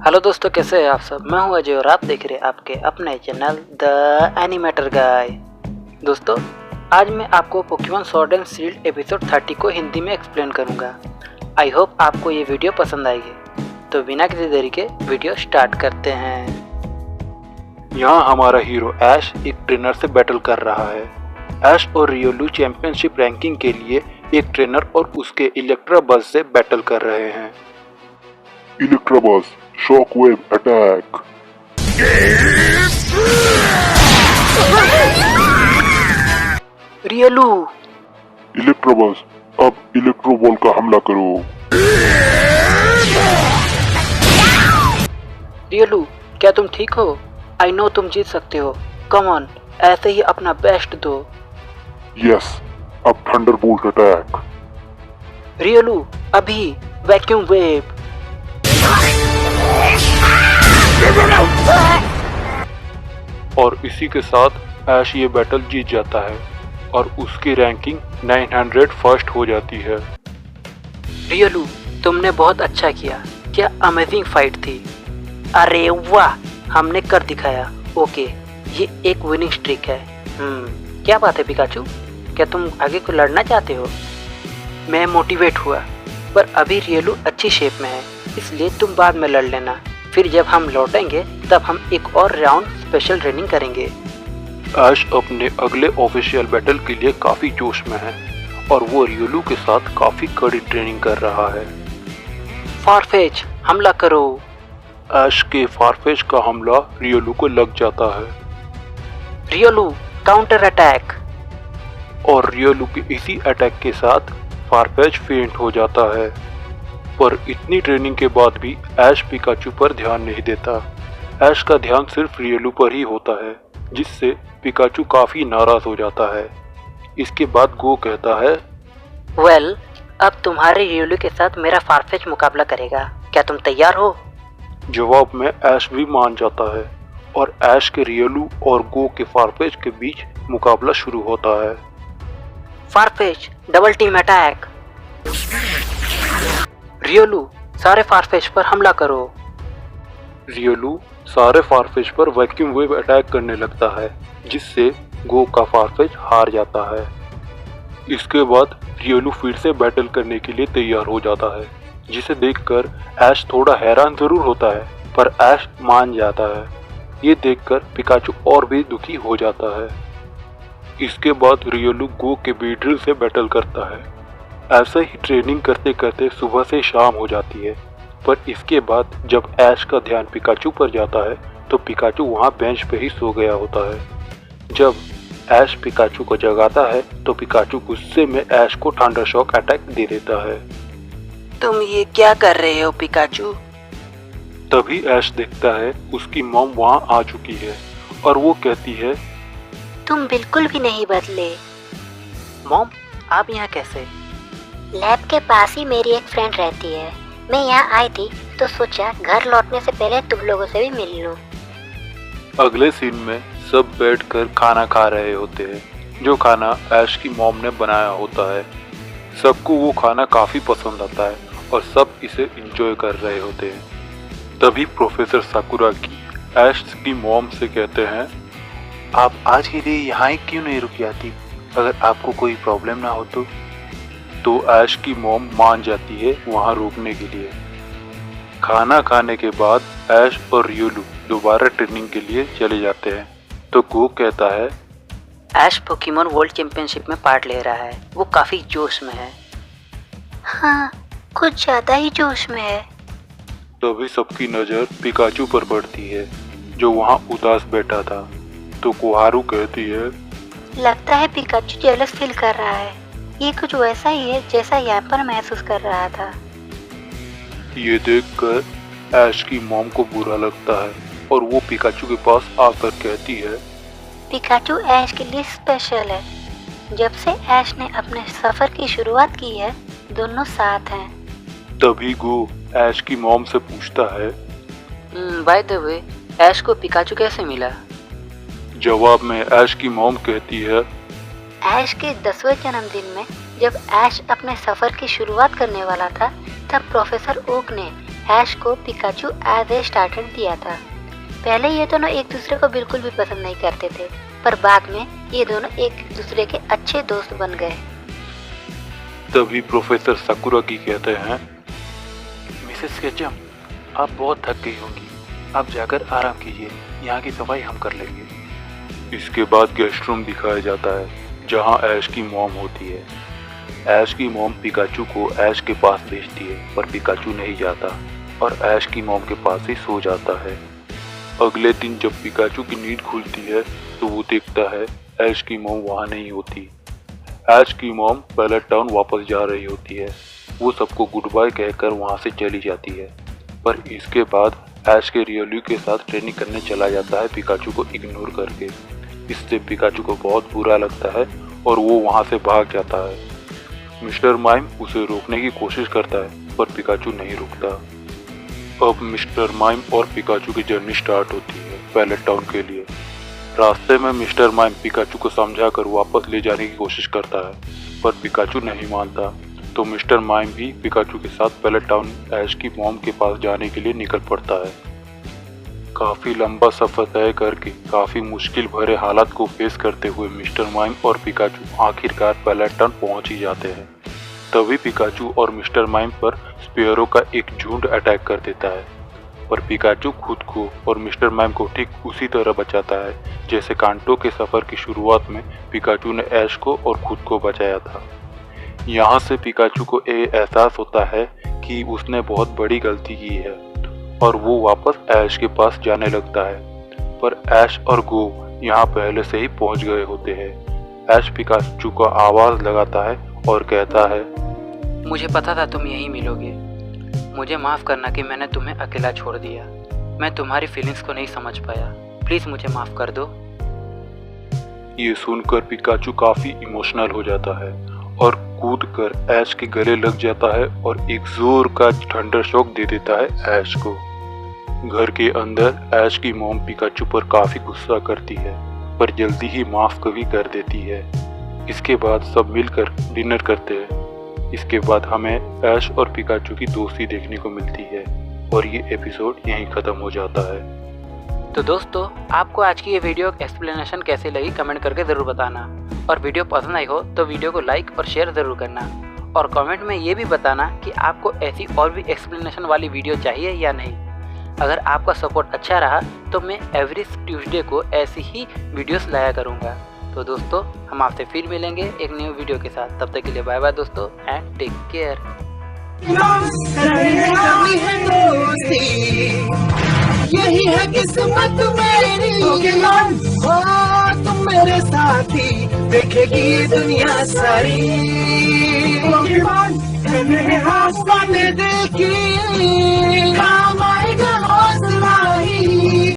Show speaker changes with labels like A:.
A: Hello दोस्तों, कैसे हैं आप सब। मैं हूं अजय और आप देख रहे हैं आपके अपने चैनल द एनिमेटर गाय। दोस्तों, आज मैं आपको Pokemon sword and shield episode 30 को हिंदी में एक्सप्लेन करूंगा। आई होप आपको ये वीडियो पसंद आएगी। तो बिना किसी देरी के वीडियो स्टार्ट करते हैं।
B: यहाँ हमारा हीरो ऐश एक ट्रेनर से बैटल कर रहा है। ऐश और रियोलू चैंपियनशिप रैंकिंग के लिए एक ट्रेनर और उसके इलेक्ट्राबज़ से बैटल कर रहे हैं।
C: इलेक्ट्राबज़ शॉकवेव अटैक।
A: रियोलू,
C: इलेक्ट्राबज़ अब इलेक्ट्रोबॉल का हमला करो।
A: रियोलू, क्या तुम ठीक हो? आई नो तुम जीत सकते हो। कम ऑन, ऐसे ही अपना बेस्ट दो।
C: यस, अब थंडरबोल्ट अटैक।
A: रियोलू, अभी वैक्यूम वेव।
B: और इसी के साथ ऐश ये बैटल जीत जाता है और उसकी रैंकिंग 900 फर्स्ट हो जाती है।
A: रियोलू, तुमने बहुत अच्छा किया। क्या अमेजिंग फाइट थी। अरे वाह, हमने कर दिखाया। ओके, ये एक विनिंग स्ट्रीक है। क्या बात है पिकाचू, क्या तुम आगे को लड़ना चाहते हो? मैं मोटिवेट हुआ, पर अभी रियोलू अच्छी शेप में है, इसलिए तुम बाद में लड़ लेना। फिर जब हम लौटेंगे तब हम एक और राउंड स्पेशल ट्रेनिंग करेंगे।
B: ऐश अपने अगले ऑफिशियल बैटल के लिए काफी जोश में है और वो रियोलू के साथ काफी कड़ी ट्रेनिंग कर रहा है।
A: फारफेच, हमला करो।
B: ऐश के फारफेच का हमला रियोलू को लग जाता है
A: रियोलू, काउंटर अटैक।
B: और रियोलू के इसी अटैक के साथ फारफेच फेंट हो जाता है। पर इतनी ट्रेनिंग के बाद भी ऐश पिकाचू पर ध्यान नहीं देता। ऐश का ध्यान सिर्फ रियोलू पर ही होता है, जिससे पिकाचू काफी नाराज हो जाता है। इसके बाद गो कहता है,
A: वेल, अब तुम्हारे रियोलू के साथ मेरा फारफेच मुकाबला करेगा। क्या तुम तैयार हो?
B: जवाब में ऐश भी मान जाता है और ऐश के रियोलू और गो के फारफेच के बीच मुकाबला शुरू होता है।
A: Farfetched, double team attack. Riolu, सारे फारफेच पर हमला करो।
B: रियोलू सारे फारफेच पर वैक्यूम वेव अटैक करने लगता है, जिससे गो का फारफेच हार जाता है। इसके बाद रियोलू फिर से बैटल करने के लिए तैयार हो जाता है, जिसे देखकर ऐश थोड़ा हैरान जरूर होता है, पर ऐश मान जाता है। ये देखकर पिकाचू और भी दुखी हो जाता है। इसके बाद रियोलू गो के बीड्रिल से बैटल करता है। ऐसे ही ट्रेनिंग करते करते सुबह से शाम हो जाती है। पर इसके बाद जब ऐश का ध्यान पिकाचू पर जाता है तो पिकाचू वहाँ बेंच पे ही सो गया होता है। जब ऐश पिकाचू को जगाता है तो पिकाचू गुस्से में ऐश को थंडर शॉक अटैक दे देता है।
A: तुम ये क्या कर रहे हो पिकाचू?
B: तभी ऐश देखता है उसकी मॉम वहाँ आ चुकी है और वो कहती है,
D: तुम बिल्कुल भी नहीं बदले।
A: मॉम, आप यहाँ कैसे?
D: लैब के पास ही मेरी एक फ्रेंड रहती है। मैं यहाँ आई थी तो सोचा घर लौटने से पहले तुम लोगों से भी मिल लूं।
B: अगले सीन में सब बैठकर खाना खा रहे होते हैं, जो खाना ऐश की मॉम ने बनाया होता है। सबको वो खाना काफ़ी पसंद आता है और सब इसे एंजॉय कर रहे होते हैं। तभी प्रोफेसर साकुरागी ऐश की मॉम से कहते हैं, आप आज के लिए यहाँ ही क्यों नहीं रुक जाती, अगर आपको कोई प्रॉब्लम ना हो तो ऐश की मॉम मान जाती है वहाँ रुकने के लिए। खाना खाने के बाद ऐश और रियोलू दोबारा ट्रेनिंग के लिए चले जाते हैं तो गो कहता है,
A: ऐश पोकेमॉन वर्ल्ड चैंपियनशिप में पार्ट ले रहा है। वो काफी जोश में है।
D: हाँ, कुछ ज्यादा ही जोश में है।
B: तभी सबकी नज़र पिकाचू पर पड़ती है, जो वहाँ उदास बैठा था। तो कोहारू कहती है,
D: लगता है पिकाचू जेलस फील कर रहा है। ये कुछ वैसा ही है जैसा यहाँ पर महसूस कर रहा था।
B: ये देखकर ऐश की मॉम को बुरा लगता है और वो पिकाचू के पास आकर कहती है,
D: पिकाचू ऐश के लिए स्पेशल है। जब से ऐश ने अपने सफर की शुरुआत की है, दोनों साथ हैं।
B: तभी गो ऐश की मॉम से पूछता है,
A: बाय द वे, ऐश को पिकाचू कैसे मिला?
B: जवाब में ऐश की मॉम कहती है,
D: ऐश के 10वें जन्मदिन में जब ऐश अपने सफर की शुरुआत करने वाला था, तब प्रोफेसर ओक ने ऐश को पिकाचू एज ए स्टार्टर दिया था। पहले ये दोनों एक दूसरे को बिल्कुल भी पसंद नहीं करते थे, पर बाद में ये दोनों एक दूसरे के अच्छे दोस्त बन गए।
B: तभी प्रोफेसर साकुरागी कहते हैं, मिसेस केचम, आप बहुत थक गई होंगी, आप जाकर आराम कीजिए, यहाँ की सफाई हम कर लेंगे। इसके बाद गेस्ट रूम दिखाया जाता है जहाँ ऐश की मॉम होती है। ऐश की मॉम पिकाचू को ऐश के पास भेजती है, पर पिकाचू नहीं जाता और ऐश की मॉम के पास ही सो जाता है। अगले दिन जब पिकाचू की नींद खुलती है तो वो देखता है ऐश की मॉम वहाँ नहीं होती। ऐश की मॉम पैलेट टाउन वापस जा रही होती है। वो सबको गुड बाय कहकर वहाँ से चली जाती है, पर इसके बाद ऐश के रियोलू के साथ ट्रेनिंग करने चला जाता है पिकाचू को इग्नोर करके। इससे पिकाचू को बहुत बुरा लगता है और वो वहाँ से भाग जाता है। मिस्टर माइम उसे रोकने की कोशिश करता है, पर पिकाचू नहीं रुकता। अब मिस्टर माइम और पिकाचू की जर्नी स्टार्ट होती है पैलेट टाउन के लिए। रास्ते में मिस्टर माइम पिकाचू को समझाकर वापस ले जाने की कोशिश करता है, पर पिकाचू नहीं मानता। तो मिस्टर माइम भी पिकाचू के साथ पैलेट टाउन ऐश की मॉम के पास जाने के लिए निकल पड़ता है। काफ़ी लंबा सफ़र तय करके काफ़ी मुश्किल भरे हालात को फेस करते हुए मिस्टर माइम और पिकाचू आखिरकार पैलेट टाउन पहुँच ही जाते हैं। तभी पिकाचू और मिस्टर माइम पर स्पेयरो का एक झुंड अटैक कर देता है, पर पिकाचू खुद को और मिस्टर माइम को ठीक उसी तरह बचाता है जैसे कांटो के सफ़र की शुरुआत में पिकाचू ने ऐश को और खुद को बचाया था। यहाँ से पिकाचू को ये एहसास होता है कि उसने बहुत बड़ी गलती की है और वो वापस ऐश के पास जाने लगता है, पर ऐश और गो यहाँ पहले से ही पहुँच गए होते हैं। ऐश पिकाचू को आवाज़ लगाता है और कहता है,
A: मुझे पता था तुम यहीं मिलोगे। मुझे माफ़ करना कि मैंने तुम्हें अकेला छोड़ दिया। मैं तुम्हारी फीलिंग्स को नहीं समझ पाया। प्लीज़ मुझे माफ़ कर दो।
B: ये सुनकर पिकाचू काफ़ी इमोशनल हो जाता है और कूदकर ऐश के गले लग जाता है और एक जोर का थंडर शॉक दे देता है ऐश को। घर के अंदर ऐश की मॉम पिकाचू पर काफ़ी गुस्सा करती है, पर जल्दी ही माफ़ भी कर देती है। इसके बाद सब मिलकर डिनर करते हैं। इसके बाद हमें ऐश और पिकाचू की दोस्ती देखने को मिलती है और ये एपिसोड यहीं ख़त्म हो जाता है।
A: तो दोस्तों, आपको आज की ये वीडियो एक्सप्लेनेशन कैसी लगी कमेंट करके ज़रूर बताना, और वीडियो पसंद आई हो तो वीडियो को लाइक और शेयर ज़रूर करना, और कमेंट में ये भी बताना कि आपको ऐसी और भी एक्सप्लेनेशन वाली वीडियो चाहिए या नहीं। अगर आपका सपोर्ट अच्छा रहा तो मैं एवरी ट्यूसडे को ऐसी ही वीडियोस लाया करूँगा। तो दोस्तों, हम आपसे फिर मिलेंगे एक न्यू वीडियो के साथ। तब तक के लिए बाय बाय दोस्तों, एंड टेक केयर।
E: यही है किस्मत मेरी, हो तुम मेरे साथी, देखेगी ये दुनिया सारी।